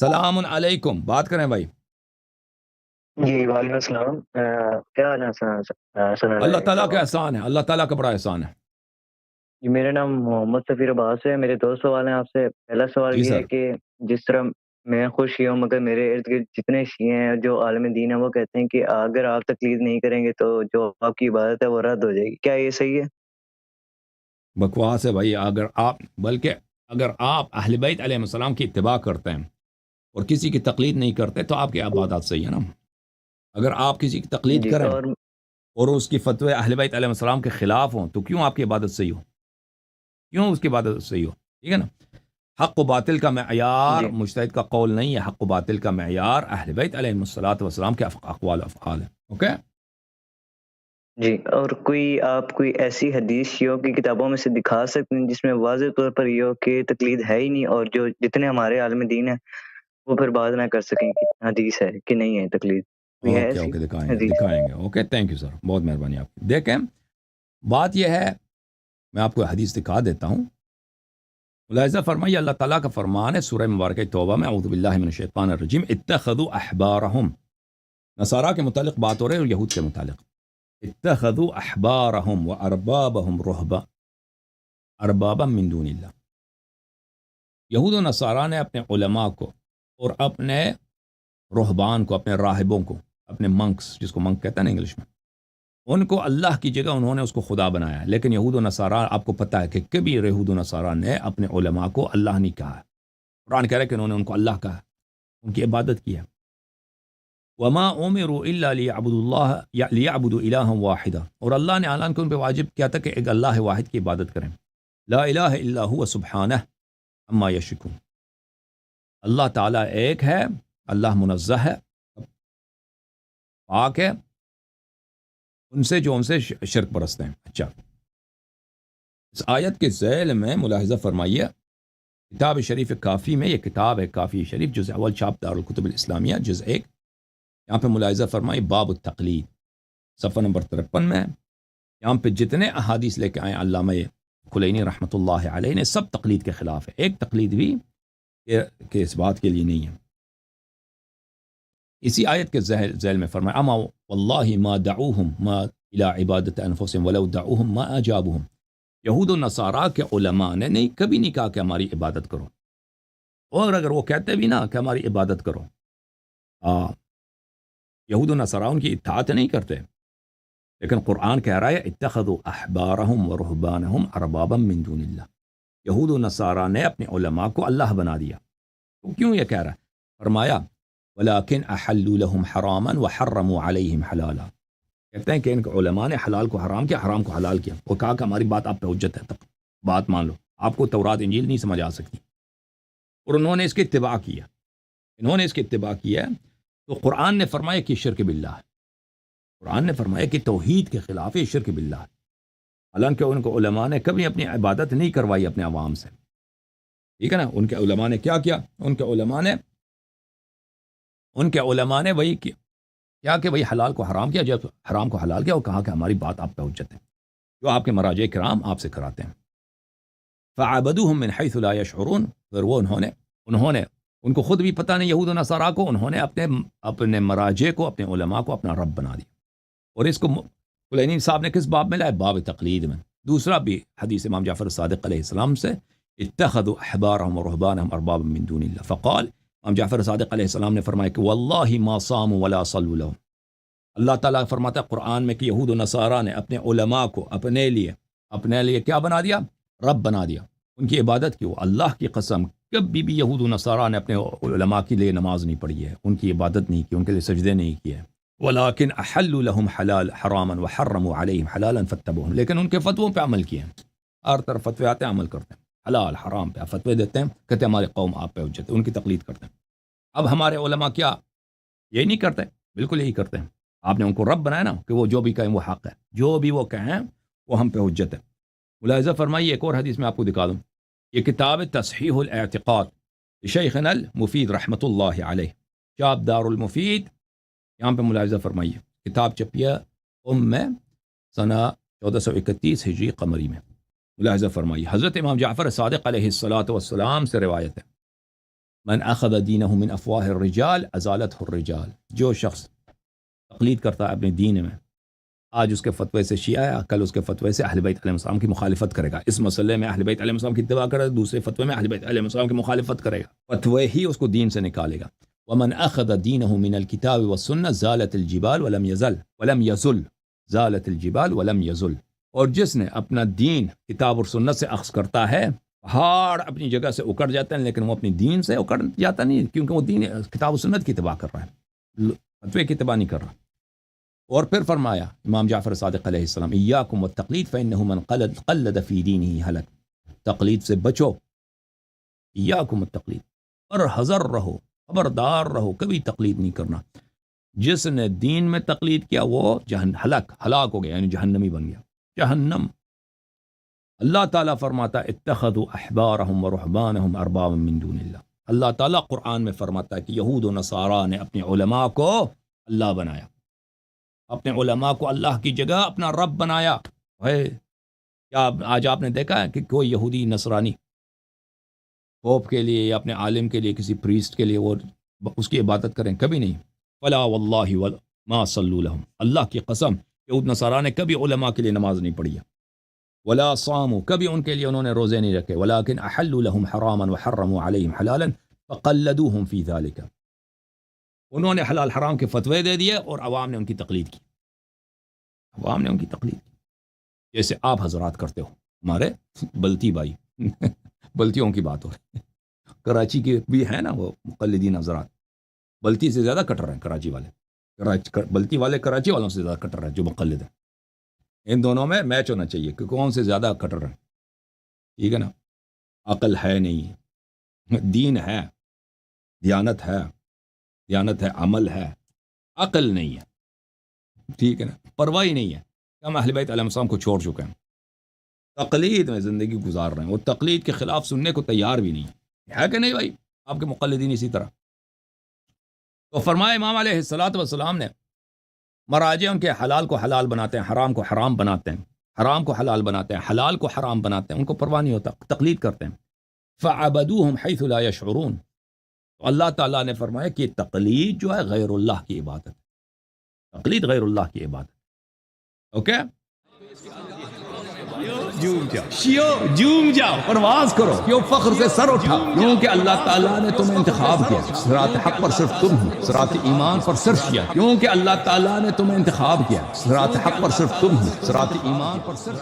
سلام علیکم، بات کریں بھائی۔ جی وعلیکم السلام۔ کیا حال ہے سنا اللہ تعالیٰ صاحب کا آپ؟ احسان ہے، اللہ تعالیٰ کا بڑا احسان ہے۔ جی میرا نام محمد سفیر عباس ہے۔ میرے دو سوال ہیں آپ سے۔ پہلا سوال جی یہ ہے سر۔ کہ جس طرح میں خود شیعہ ہوں مگر میرے ارد گرد جتنے شیعہ ہیں جو عالم دین ہیں وہ کہتے ہیں کہ اگر آپ تقلید نہیں کریں گے تو جو آپ کی عبادت ہے وہ رد ہو جائے گی، کیا یہ صحیح ہے؟ بکواس ہے بھائی، اگر آپ اہل بیت علیہ السلام کی اتباع کرتے ہیں اور کسی کی تقلید نہیں کرتے تو آپ کی عبادات صحیح ہے نا۔ اگر آپ کسی کی تقلید جی کریں اور اور اس کی فتوے اہل بیت علیہ السلام کے خلاف ہوں تو کیوں آپ کی عبادت صحیح ہو؟ کیوں اس کی عبادت صحیح ہو؟ ٹھیک ہے نا۔ حق و باطل کا معیار جی مجتہد کا قول نہیں ہے، حق و باطل کا معیار اہل بیت علیہ السلام کے اقوال و افعال ہے۔ اوکے۔ جی اور کوئی ایسی حدیث شیعوں کی کتابوں میں سے دکھا سکتے ہیں جس میں واضح طور پر یہ ہو کہ تقلید ہے ہی نہیں، اور جو جتنے ہمارے عالم دین ہیں وہ پھر بات نہ کر سکیں کہ حدیث ہے کہ نہیں ہے تقلید؟ کوئی ہے اوکے ایسی اوکے، دکھائیں گے حدیث؟ دکھائیں گے۔ اوکے، تھینک یو سر، بہت مہربانی آپ کی۔ دیکھیں، بات یہ ہے، میں آپ کو حدیث دکھا دیتا ہوں۔ ملاحظہ فرمائیے، اللہ تعالیٰ کا فرمان ہے سورہ مبارکہ توبہ میں، اعوذ باللہ من الشیطان الرجیم، اتخذوا احبارہم، نصارہ کے متعلق بات ہو رہی ہے اور یہود کے متعلق۔ اتخذوا احبارہم واربابہم اربابا من دون اللہ۔ یہود و نصارہ نے اپنے علماء کو اور اپنے رہبان کو، اپنے راہبوں کو، اپنے منکس، جس کو منک کہتا ہے نا انگلش میں، ان کو اللہ کی جگہ انہوں نے اس کو خدا بنایا ہے۔ لیکن یہود و نصارہ، آپ کو پتہ ہے کہ کبھی یہود و نصارہ نے اپنے علماء کو اللہ نہیں کہا ہے۔ قرآن کہہ رہا ہے کہ انہوں نے ان کو اللہ کہا، ان کی عبادت کی ہے۔ وما امروا الا ليعبدوا الها واحدا، اور اللہ نے اعلان کہ ان پہ واجب کیا تھا کہ ایک اللہ واحد کی عبادت کریں۔ لا الہ الا هو سبحانہ عما یشرکون، اللہ تعالیٰ ایک ہے، اللہ منزہ ہے، پاک ہے ان سے جو ان سے شرک پرست ہیں۔ اچھا، اس آیت کے ذیل میں ملاحظہ فرمائیے، کتاب شریف کافی میں، یہ کتاب ہے کافی شریف، جزء اول، چھاپ دارالکتب الاسلامیہ، جزء 1، یہاں پہ ملاحظہ فرمائیے باب التقلید، صفحہ نمبر 53 میں۔ یہاں پہ جتنے احادیث لے کے آئے علامہ کلینی رحمۃ اللہ علیہ نے، سب تقلید کے خلاف ہے، ایک تقلید بھی کہ اس بات کے لیے نہیں ہے۔ اسی آیت کے ذیل میں فرمایا، اما واللہ ما دعوہم ما الى عبادت انفسهم ولو دعوہم ما اجابہم، یہود و نصارہ کے علماء نے نہیں کبھی نہیں کہا کہ ہماری عبادت کرو، اور اگر وہ کہتے بھی نا کہ ہماری عبادت کرو، یہود و نصارہ ان کی اطاعت نہیں کرتے، لیکن قرآن کہہ رہا ہے اتخذوا احبارہم ورہبانہم اربابا من دون اللہ، یہود و نصارہ نے اپنے علماء کو اللہ بنا دیا۔ تو کیوں یہ کہہ رہا ہے؟ فرمایا ولیکن احلوا لهم حراما وحرموا علیہم حلالا، کہتے ہیں کہ ان کے علماء نے حلال کو حرام کیا، حرام کو حلال کیا، وہ کہا کہ ہماری بات آپ پہ حجت ہے، تب بات مان لو، آپ کو تورات انجیل نہیں سمجھ آ سکتی، اور انہوں نے اس کی اتباع کیا، انہوں نے اس کی اتباع کیا۔ تو قرآن نے فرمایا کہ شرک باللہ ہے، قرآن نے فرمایا کہ توحید کے خلاف یہ شرک باللہ ہے، حالانکہ ان کو علماء نے کبھی اپنی عبادت نہیں کروائی اپنے عوام سے، ٹھیک ہے نا۔ ان کے علماء نے کیا کیا؟ ان کے علماء نے وہی کیا کہ وہی حلال کو حرام کیا، جب حرام کو حلال کیا وہ کہا کہ ہماری بات آپ پہ حجت ہے، جو آپ کے مراجع کرام آپ سے کراتے ہیں۔ فعبدوہم من حیث لا یشعرون، پھر وہ انہوں نے ان کو خود بھی پتہ نہیں، یہود و نصارہ کو، انہوں نے اپنے مراجع کو، اپنے علماء کو اپنا رب بنا دیا۔ اور اس کو کلینی صاحب نے کس باب میں لایا؟ باب تقلید میں۔ دوسرا بھی حدیث امام جعفر صادق علیہ السلام سے، اتخذوا احبارهم ورهبانهم اربابا من دون اللہ، فقال، امام جعفر صادق علیہ السلام نے فرمایا کہ واللہ ما صاموا ولا صلوا لهم، اللہ تعالیٰ فرماتا ہے قرآن میں کہ یہود و نصارہ نے اپنے علماء کو اپنے لیے کیا بنا دیا؟ رب بنا دیا، ان کی عبادت کی۔ وہ اللہ کی قسم کبھی بھی یہود و نصارہ نے اپنے علماء کے لیے نماز نہیں پڑھی ہے، ان کی عبادت نہیں کی، ان کے لیے سجدے نہیں کیے، ولیکن احلوا لهم حراما وحرموا علیہم حلالا فاتبعوہم، لیکن ان کے فتووں پہ عمل کیے ہیں، ہر طرف فتوے آتے ہیں، عمل کرتے ہیں، حلال حرام پہ فتوے دیتے ہیں، کہتے ہیں ہماری قوم آپ پہ حجت ہے، ان کی تقلید کرتے ہیں۔ اب ہمارے علماء کیا یہی نہیں کرتے؟ بالکل یہی کرتے ہیں۔ آپ نے ان کو رب بنایا نا کہ وہ جو بھی کہیں وہ حق ہے، جو بھی وہ کہیں وہ ہم پہ حجت ہے۔ ملاحظہ فرمائیے، ایک اور حدیث میں آپ کو دکھا دوں، یہ کتاب تصحیح الاعتقاد شیخنا المفید رحمۃ اللہ علیہ، چاپ دار المفید، یہاں پہ ملاحظہ فرمائیے، کتاب چپیا میں سنہ 1431 ہجری قمری میں۔ ملاحظہ فرمائیے، حضرت امام جعفر صادق علیہ الصلاۃ والسلام سے روایت ہے من اخذ دینہ من افواہ الرجال ازالتہ الرجال، جو شخص تقلید کرتا ہے اپنے دین میں، آج اس کے فتوے سے شیعہ ہے، کل اس کے فتوے سے اہل بیت علیہ السلام کی مخالفت کرے گا، اس مسئلے میں اہل بیت علیہ السلام کی اتباع کرے گا، دوسرے فتوے میں اہل بیت علیہ السلام کی مخالفت کرے گا، فتوے ہی اس کو دین سے نکالے گا۔ ومن اخذ دینہ من الکتاب والسنہ زالت الجبال ولم یزل زالت الجبال ولم یزل، اور جس نے اپنا دین کتاب اور سنت سے اخذ کرتا ہے، پہاڑ اپنی جگہ سے اکڑ جاتے ہیں لیکن وہ اپنی دین سے اکڑ جاتا نہیں، کیونکہ وہ دین کتاب و سنت کی اتباع کر رہا ہے، فتوے کی اتباع نہیں کر رہا۔ اور پھر فرمایا امام جعفر صادق علیہ السلام، ایاکم والتقلید فإنہ من قلد فی دینہ ہلک، تقلید سے بچو، ایاکم التقلید، اور حذر رہو، خبردار رہو، کبھی تقلید نہیں کرنا، جس نے دین میں تقلید کیا وہ ہلاک ہو گیا، یعنی جہنمی بن گیا، جہنم۔ اللہ تعالیٰ فرماتا اتخذوا احبارہم ورہبانہم اربابا من دون اللہ، اللہ تعالیٰ قرآن میں فرماتا ہے کہ یہود و نصارہ نے اپنے علماء کو اللہ بنایا، اپنے علماء کو اللہ کی جگہ اپنا رب بنایا ہے۔ کیا آج آپ نے دیکھا ہے کہ کوئی یہودی نصرانی پوپ کے لیے یا اپنے عالم کے لیے، کسی پریسٹ کے لیے وہ اس کی عبادت کریں؟ کبھی نہیں۔ فلا واللہ ما صلوا لهم، اللہ کی قسم یہود نصارہ نے کبھی علماء کے لیے نماز نہیں پڑھی ہے، ولا صاموا، کبھی ان کے لیے انہوں نے روزے نہیں رکھے، ولكن احلوا لهم حراما وحرموا عليهم حلالا فقلدوهم في ذلك، انہوں نے حلال حرام کے فتوے دے دیے اور عوام نے ان کی تقلید کی، عوام نے ان کی تقلید کی، جیسے آپ حضرات کرتے ہو، ہمارے بلتی بھائی بلتیوں کی بات ہو رہی ہے، کراچی کے بھی ہیں نا وہ مقلدین حضرات، بلتی سے زیادہ کٹر ہیں کراچی والے، بلتی والے کراچی والوں سے زیادہ کٹر ہیں جو مقلد ہیں، ان دونوں میں میچ ہونا چاہیے کہ کون سے زیادہ کٹر ہیں، ٹھیک ہے نا؟ عقل ہے نہیں، دین ہے، دیانت ہے، عمل ہے، عقل نہیں ہے، ٹھیک ہے نا؟ پرواہ ہی نہیں ہے، ہم اہل بیت علیہ السلام کو چھوڑ چکے ہیں، تقلید میں زندگی گزار رہے ہیں، وہ تقلید کے خلاف سننے کو تیار بھی نہیں ہے کہ نہیں بھائی؟ آپ کے مقلدین اسی طرح۔ تو فرمایا امام علیہ الصلوۃ والسلام نے، مراجع ان کے حلال کو حلال بناتے ہیں، حرام کو حرام بناتے ہیں، حرام کو حلال بناتے ہیں، حلال کو حرام بناتے ہیں، ان کو پرواہ نہیں ہوتا، تقلید کرتے ہیں۔ فعبدوہم حیث لا یشعرون، تو اللہ تعالیٰ نے فرمایا کہ تقلید جو ہے غیر اللہ کی عبادت، تقلید غیر اللہ کی عبادت، اوکے؟ جھوم جاؤ، پرواز کرو، کیوں فخر سے سر اٹھا، کیونکہ اللہ تعالیٰ نے تمہیں انتخاب کیا، صراط حق پر صرف تم ہو، صراط ایمان پر صرف کیا، کیونکہ اللہ تعالیٰ نے تمہیں انتخاب کیا، صراط حق پر صرف تم ہو، صراط ایمان پر صرف